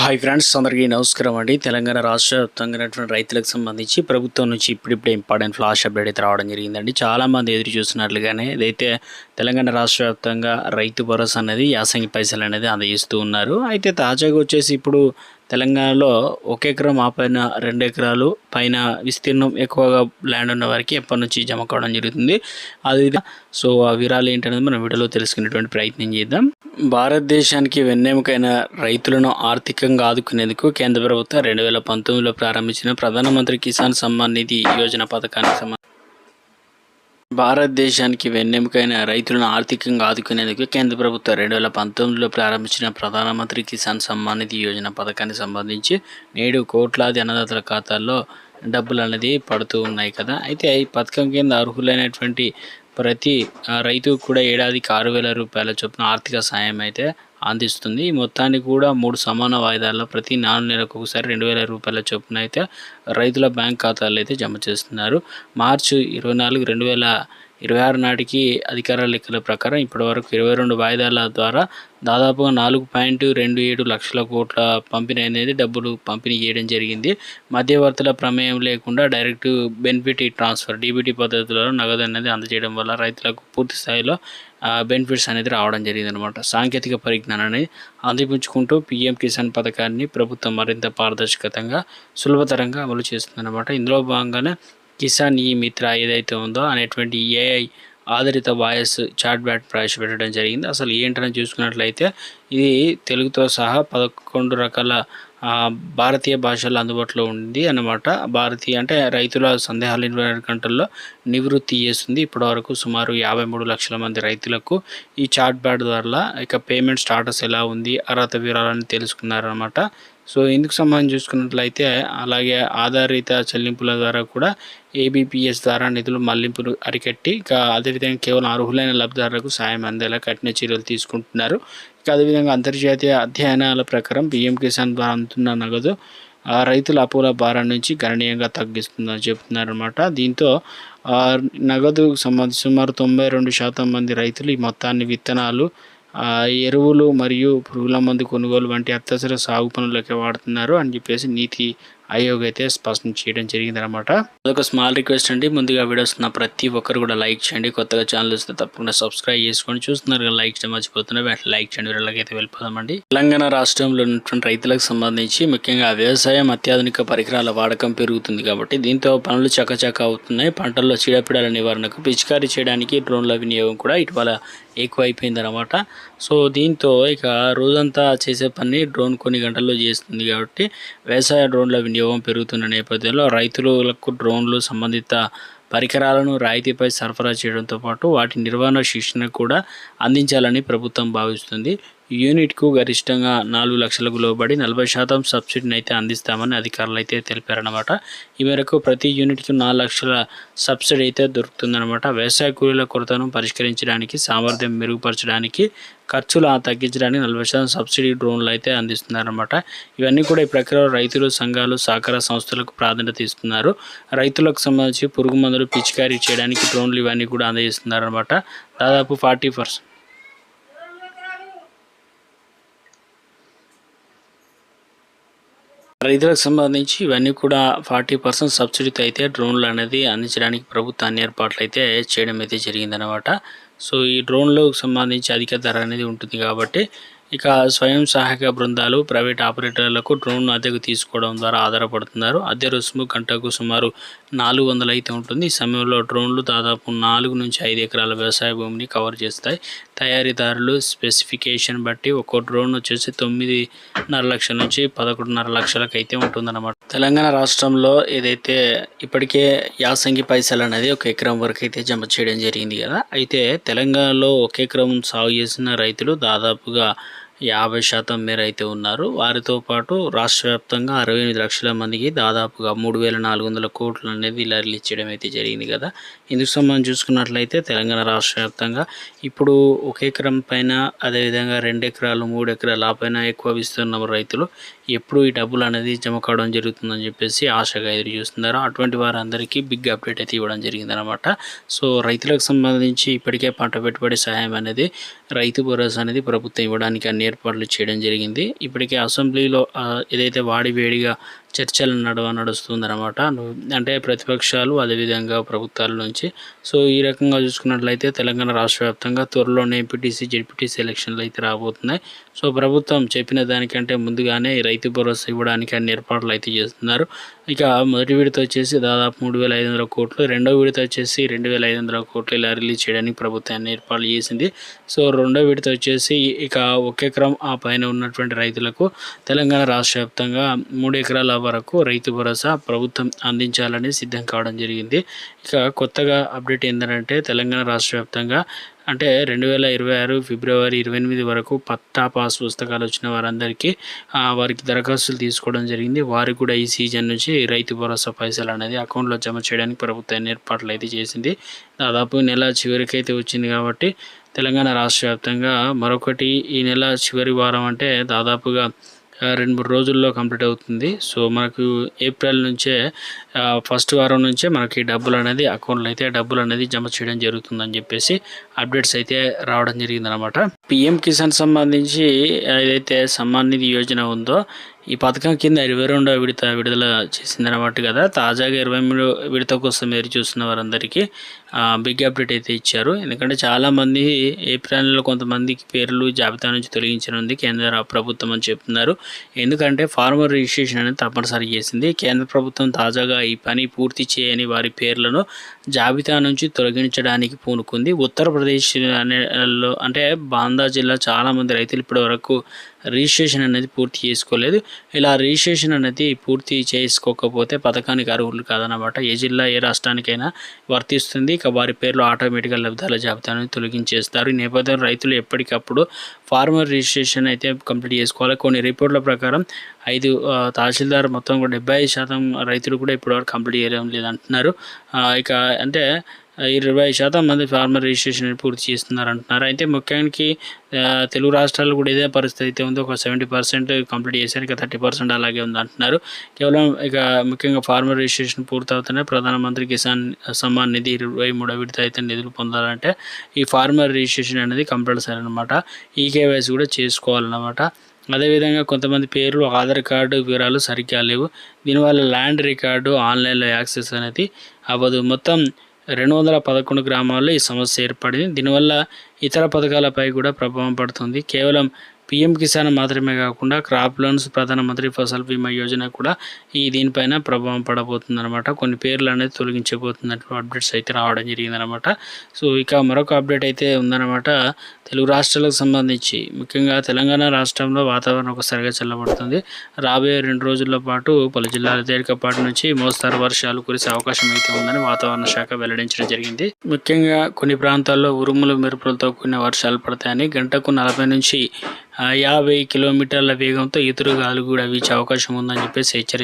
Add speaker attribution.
Speaker 1: Hi friends, అందరికీ నమస్కారం అండి. తెలంగాణ రాష్ట్ర వ్యాప్తంగా రైతులకు సంబంధించి ప్రభుత్వం నుంచి ఇప్పుడిప్పుడే ఇంపార్టెంట్ ఫ్లాష్ అప్డేట్ అయితే రావడం జరిగిందండి. చాలామంది ఎదురు చూస్తున్నట్లుగానే ఇదైతే తెలంగాణ రాష్ట్ర వ్యాప్తంగా రైతు భరోసా అనేది యాసంగి పైసలు అనేది అందజేస్తూ ఉన్నారు. అయితే తాజాగా వచ్చేసి ఇప్పుడు తెలంగాణలో 1 ఎకరం ఆ పైన 2 ఎకరాలు పైన విస్తీర్ణం ఎక్కువగా ల్యాండ్ ఉన్న వారికి ఎప్పటి నుంచి జమ కావడం జరుగుతుంది. అది సో ఆ వివరాలు ఏంటనేది మనం వీడియోలో తెలుసుకునేటువంటి ప్రయత్నం చేద్దాం. భారతదేశానికి వెన్నెముకైన రైతులను ఆర్థికంగా ఆదుకునేందుకు కేంద్ర ప్రభుత్వం 2019లో ప్రారంభించిన ప్రధానమంత్రి కిసాన్ సమ్మాన్ నిధి యోజన పథకానికి భారతదేశానికి వెన్నెముకైన రైతులను ఆర్థికంగా ఆదుకునేందుకు కేంద్ర ప్రభుత్వం 2019లో ప్రారంభించిన ప్రధానమంత్రి కిసాన్ సమ్మాన్ నిధి యోజన పథకానికి సంబంధించి నేడు కోట్లాది అన్నదాతల ఖాతాల్లో డబ్బులు అనేది పడుతూ ఉన్నాయి కదా. అయితే ఈ పథకం కింద అర్హులైనటువంటి ప్రతి రైతు కూడా ఏడాదికి 6,000 రూపాయల చొప్పున ఆర్థిక సాయం అయితే అందిస్తుంది. ఈ మొత్తాన్ని కూడా 3 సమాన వాయిదాల్లో ప్రతి 4 నెలలకు ఒకసారి 2,000 రూపాయల చొప్పున అయితే రైతుల బ్యాంక్ ఖాతాల్లో అయితే జమ చేస్తున్నారు. మార్చి 24, 2026 నాటికి అధికార లెక్కల ప్రకారం ఇప్పటివరకు 22 వాయిదాల ద్వారా దాదాపుగా 4.27 లక్షల కోట్ల పంపిణీ అనేది డబ్బులు పంపిణీ చేయడం జరిగింది. మధ్యవర్తుల ప్రమేయం లేకుండా డైరెక్ట్ బెనిఫిట్ ట్రాన్స్ఫర్ డీబీటీ పద్ధతిలో నగదు అనేది అందజేయడం వల్ల రైతులకు పూర్తి స్థాయిలో బెనిఫిట్స్ అనేది రావడం జరిగిందనమాట. సాంకేతిక పరిజ్ఞానాన్ని అందిపుచ్చుకుంటూ పీఎం కిసాన్ పథకాన్ని ప్రభుత్వం మరింత పారదర్శకంగా సులభతరంగా అమలు చేస్తుందన్నమాట. ఇందులో భాగంగానే కిసాన్ ఈ మిత్ర ఏదైతే ఉందో అనేటువంటి ఏఐ ఆధారిత వాయిస్ చాట్ బ్యాట్ ప్రవేశపెట్టడం జరిగింది. అసలు ఏంటని చూసుకున్నట్లయితే ఇది తెలుగుతో సహా 11 రకాల భారతీయ భాషల్లో అందుబాటులో ఉంది అన్నమాట. భారతీయ అంటే రైతుల సందేహాలు 24 గంటల్లో నివృత్తి చేస్తుంది. ఇప్పటివరకు సుమారు 53 లక్షల మంది రైతులకు ఈ చాట్ బ్యాట్ ద్వారా ఇక పేమెంట్ స్టాటస్ ఎలా ఉంది, అర్హత వివరాలను తెలుసుకున్నారన్నమాట. సో ఇందుకు సంబంధించి చూసుకున్నట్లయితే అలాగే ఆధారిత చెల్లింపుల ద్వారా కూడా ఏబిపిఎస్ ద్వారా నిధులు మళ్లింపులు అరికట్టి ఇక అదేవిధంగా కేవలం అర్హులైన లబ్ధిదారులకు సాయం అందేలా కఠిన చర్యలు తీసుకుంటున్నారు. ఇక అదేవిధంగా అంతర్జాతీయ అధ్యయనాల ప్రకారం పీఎం కిసాన్ ద్వారా అందుతున్న నగదు రైతుల అప్పుల భారం నుంచి గణనీయంగా తగ్గిస్తుందని చెప్తున్నారన్నమాట. దీంతో నగదు సంబంధించి సుమారు 92% మంది రైతులు ఈ మొత్తాన్ని విత్తనాలు, ఎరువులు మరియు పురుగుల మందు కొనుగోలు వంటి అత్యవసర సాగు పనులకే వాడుతున్నారు అని చెప్పేసి నీతి ఆయోగ్ అయితే స్పష్టం చేయడం జరిగిందనమాట. అదొక స్మాల్ రిక్వెస్ట్ అండి. ముందుగా వీడియోస్ ప్రతి ఒక్కరు కూడా లైక్ చేయండి. కొత్తగా ఛానల్ వస్తే తప్పకుండా సబ్స్క్రైబ్ చేసుకోండి. చూస్తున్నారు కదా, లైక్ చేయడం మర్చిపోతున్నారు, వెంటనే లైక్ చేయండి. వీళ్ళకైతే వెళ్ళిపోదామండి. తెలంగాణ రాష్ట్రంలో ఉన్నటువంటి రైతులకు సంబంధించి ముఖ్యంగా వ్యవసాయం అత్యాధునిక పరికరాల వాడకం పెరుగుతుంది కాబట్టి దీంతో పనులు చకచక అవుతున్నాయి. పంటల్లో చీడపీడల నివారణకు పిచికారీ చేయడానికి డ్రోన్ల వినియోగం కూడా ఇటీవల ఎక్కువైపోయిందన్నమాట. సో దీంతో ఇక రోజంతా చేసే పని డ్రోన్ కొన్ని గంటల్లో చేస్తుంది కాబట్టి వ్యవసాయ డ్రోన్ల వినియోగం పెరుగుతున్న నేపథ్యంలో రైతులకు డ్రోన్లు సంబంధిత పరికరాలను రాయితీపై సరఫరా చేయడంతో పాటు వాటి నిర్వహణ శిక్షణ కూడా అందించాలని ప్రభుత్వం భావిస్తుంది. యూనిట్కు గరిష్టంగా 4 లక్షలకు లోబడి 40% సబ్సిడీని అయితే అందిస్తామని అధికారులు అయితే తెలిపారనమాట. ఈ మేరకు ప్రతి యూనిట్కి 4 లక్షల సబ్సిడీ అయితే దొరుకుతుందన్నమాట. వ్యవసాయ కూలీల కొరతను పరిష్కరించడానికి, సామర్థ్యం మెరుగుపరచడానికి, ఖర్చులు తగ్గించడానికి 40% సబ్సిడీ డ్రోన్లు అయితే అందిస్తున్నారన్నమాట. ఇవన్నీ కూడా ఈ ప్రక్రియలో రైతులు, సంఘాలు, సహకార సంస్థలకు ప్రాధాన్యత ఇస్తున్నారు. రైతులకు సంబంధించి పురుగు మందులు పిచికారీ చేయడానికి డ్రోన్లు ఇవన్నీ కూడా అందజేస్తున్నారన్నమాట. దాదాపు 40% రైతులకు సంబంధించి ఇవన్నీ కూడా 40% సబ్సిడీతో అయితే డ్రోన్లు అనేది అందించడానికి ప్రభుత్వం అన్ని ఏర్పాట్లు అయితే చేయడం అయితే జరిగిందనమాట. సో ఈ డ్రోన్లకు సంబంధించి అధిక ధర అనేది ఉంటుంది కాబట్టి ఇక స్వయం సహాయక బృందాలు, ప్రైవేట్ ఆపరేటర్లకు డ్రోన్ అద్దెకు తీసుకోవడం ద్వారా ఆధారపడుతున్నారు. అద్దె రుసుము గంటకు సుమారు 400 అయితే ఉంటుంది. ఈ సమయంలో డ్రోన్లు దాదాపు 4 నుంచి 5 ఎకరాల వ్యవసాయ భూమిని కవర్ చేస్తాయి. తయారీదారులు స్పెసిఫికేషన్ బట్టి ఒక్కో డ్రోన్ వచ్చేసి 9.5 లక్షల నుంచి 11.5 లక్షలకు అయితే ఉంటుందన్నమాట. తెలంగాణ రాష్ట్రంలో ఏదైతే ఇప్పటికే యాసంగి పైసలు అనేది 1 ఎకరం వరకు అయితే జమ చేయడం జరిగింది కదా. అయితే తెలంగాణలో 1 ఎకరం సాగు చేసిన రైతులు దాదాపుగా 50% మేర అయితే ఉన్నారు. వారితో పాటు రాష్ట్ర వ్యాప్తంగా 68 లక్షల మందికి దాదాపుగా 3,400 కోట్లు అనేది ఇలా రిలీజ్ చేయడం అయితే జరిగింది కదా. ఇందుకు సంబంధించి చూసుకున్నట్లయితే తెలంగాణ రాష్ట్ర వ్యాప్తంగా ఇప్పుడు 1 ఎకరం పైన, అదేవిధంగా 2 ఎకరాలు, 3 ఎకరాలు ఆ పైన ఎక్కువ విస్తున్న రైతులు ఎప్పుడు ఈ డబ్బులు అనేది జమ కావడం జరుగుతుందని చెప్పేసి ఆశగా ఎదురు చూస్తున్నారు. అటువంటి వారందరికీ బిగ్ అప్డేట్ అయితే ఇవ్వడం జరిగిందనమాట. సో రైతులకు సంబంధించి ఇప్పటికే పంట పెట్టుబడి సహాయం అనేది, రైతు భరోసా అనేది ప్రభుత్వం ఇవ్వడానికి అన్ని ఏర్పాట్లు చేయడం జరిగింది. ఇప్పటికే అసెంబ్లీలో ఏదైతే వేడిగా చర్చలు నడుస్తుందన్నమాట. అంటే ప్రతిపక్షాలు అదేవిధంగా ప్రభుత్వాల నుంచి. సో ఈ రకంగా చూసుకున్నట్లయితే తెలంగాణ రాష్ట్ర వ్యాప్తంగా త్వరలోనే ఎంపీటీసీ జెడ్పీటీసీ ఎలక్షన్లు అయితే రాబోతున్నాయి. సో ప్రభుత్వం చెప్పిన దానికంటే ముందుగానే రైతు భరోసా ఇవ్వడానికి అన్ని ఏర్పాట్లు అయితే చేస్తున్నారు. ఇక మొదటి విడత వచ్చేసి దాదాపు 3,500 కోట్లు, రెండో విడత వచ్చేసి 2,500 కోట్లు ఇలా రిలీజ్ చేయడానికి ప్రభుత్వాన్ని ఏర్పాట్లు చేసింది. సో రెండో విడత వచ్చేసి ఇక 1 ఎకరం ఆ పైన ఉన్నటువంటి రైతులకు తెలంగాణ రాష్ట్ర వ్యాప్తంగా 3 ఎకరాల వరకు రైతు భరోసా ప్రభుత్వం అందించాలని సిద్ధం కావడం జరిగింది. ఇక కొత్తగా అప్డేట్ ఏంటంటే తెలంగాణ రాష్ట్ర వ్యాప్తంగా అంటే 2026 ఫిబ్రవరి 28 వరకు పట్టా పాస్ పుస్తకాలు వచ్చిన వారందరికీ వారికి దరఖాస్తులు తీసుకోవడం జరిగింది. వారికి కూడా ఈ సీజన్ నుంచి రైతు భరోసా పైసలు అనేది అకౌంట్లో జమ చేయడానికి ప్రభుత్వం ఏర్పాట్లు అయితే చేసింది. దాదాపు నెల చివరికైతే వచ్చింది కాబట్టి తెలంగాణ రాష్ట్ర వ్యాప్తంగా మరొకటి ఈ నెల చివరి వారం అంటే దాదాపుగా 2-3 రోజుల్లో కంప్లీట్ అవుతుంది. సో మనకు ఏప్రిల్ నుంచే ఫస్ట్ వారం నుంచే మనకి డబ్బులు అనేది జమ చేయడం జరుగుతుందని చెప్పేసి అప్డేట్స్ అయితే రావడం జరిగిందనమాట. పిఎం కిసాన్ సంబంధించి ఏదైతే సమ్మాన్ నిధి యోజన ఉందో ఈ పథకం కింద 22వ విడత విడుదల చేసిందనమాట కదా. తాజాగా 23వ విడత కోసం ఎదురు చూస్తున్న వారందరికీ బిగ్ అప్డేట్ అయితే ఇచ్చారు. ఎందుకంటే చాలామంది ఏప్రిల్లో కొంతమందికి పేర్లు జాబితా నుంచి తొలగించనుంది కేంద్ర ప్రభుత్వం అని చెప్తున్నారు. ఎందుకంటే ఫార్మర్ రిజిస్ట్రేషన్ అనేది తప్పనిసరి చేసింది. కేంద్ర ప్రభుత్వం తాజాగా ఈ పని పూర్తి చేయని వారి పేర్లను జాబితా నుంచి తొలగించడానికి పూనుకుంది. ఉత్తరప్రదేశ్ అంటే బాందా జిల్లా చాలామంది రైతులు ఇప్పటి వరకు రిజిస్ట్రేషన్ అనేది పూర్తి చేసుకోలేదు. ఇలా రిజిస్ట్రేషన్ అనేది పూర్తి చేసుకోకపోతే పథకానికి అర్హులు కాదన్నమాట. ఏ జిల్లా ఏ రాష్ట్రానికైనా వర్తిస్తుంది. ఇక వారి పేర్లు ఆటోమేటిక్గా లబ్ధాల జాబితాను తొలగించేస్తారు. ఈ నేపథ్యంలో రైతులు ఎప్పటికప్పుడు ఫార్మర్ రిజిస్ట్రేషన్ అయితే కంప్లీట్ చేసుకోవాలి. కొన్ని రిపోర్ట్ల ప్రకారం 5 తహసీల్దార్ మొత్తం కూడా 75% రైతులు కూడా ఇప్పటివరకు కంప్లీట్ చేయడం లేదంటున్నారు. ఇక అంటే 20% మంది ఫార్మర్ రిజిస్ట్రేషన్ పూర్తి చేస్తున్నారు అంటున్నారు. అయితే ముఖ్యానికి తెలుగు రాష్ట్రాల్లో కూడా ఇదే పరిస్థితి అయితే ఉంది. ఒక 70% కంప్లీట్ చేశారు, ఇక 30% అలాగే ఉంది అంటున్నారు. కేవలం ఇక ముఖ్యంగా ఫార్మర్ రిజిస్ట్రేషన్ పూర్తవుతూనే ప్రధానమంత్రి కిసాన్ సమ్మాన్ నిధి 23వ విడత అయితే నిధులు పొందాలంటే ఈ ఫార్మర్ రిజిస్ట్రేషన్ అనేది కంపల్సరీ అనమాట. ఈ కేవైసీ కూడా చేసుకోవాలన్నమాట. అదేవిధంగా కొంతమంది పేర్లు ఆధార్ కార్డు వివరాలు సరిగ్గా లేవు. దీనివల్ల ల్యాండ్ రికార్డు ఆన్లైన్లో యాక్సెస్ అనేది అవ్వదు. మొత్తం 211 గ్రామాల్లో ఈ సమస్య ఏర్పడింది. దీనివల్ల ఇతర పథకాలపై కూడా ప్రభావం పడుతుంది. కేవలం పిఎం కిసాన్ మాత్రమే కాకుండా క్రాప్ లోన్స్, ప్రధానమంత్రి ఫసల్ బీమా యోజన కూడా దీనిపైన ప్రభావం పడబోతుంది అనమాట. కొన్ని పేర్లు అనేది తొలగించబోతున్నట్లు అప్డేట్స్ అయితే రావడం జరిగిందనమాట. సో ఇక మరొక అప్డేట్ అయితే ఉందన్నమాట. తెలుగు రాష్ట్రాలకు సంబంధించి ముఖ్యంగా తెలంగాణ రాష్ట్రంలో వాతావరణం ఒకసారిగా చల్లబడుతుంది. రాబోయే 2 రోజుల పాటు పలు జిల్లాల తేలికపాటి నుంచి మోస్తరు వర్షాలు కురిసే అవకాశం అయితే ఉందని వాతావరణ శాఖ వెల్లడించడం జరిగింది. ముఖ్యంగా కొన్ని ప్రాంతాల్లో ఉరుములు మెరుపులతో కూడిన వర్షాలు పడతాయని, గంటకు 40 నుంచి 50 కిలోమీటర్ల వేగంతో ఈదురుగాలు కూడా వీచే అవకాశం ఉందని చెప్పేసి హెచ్చరించారు.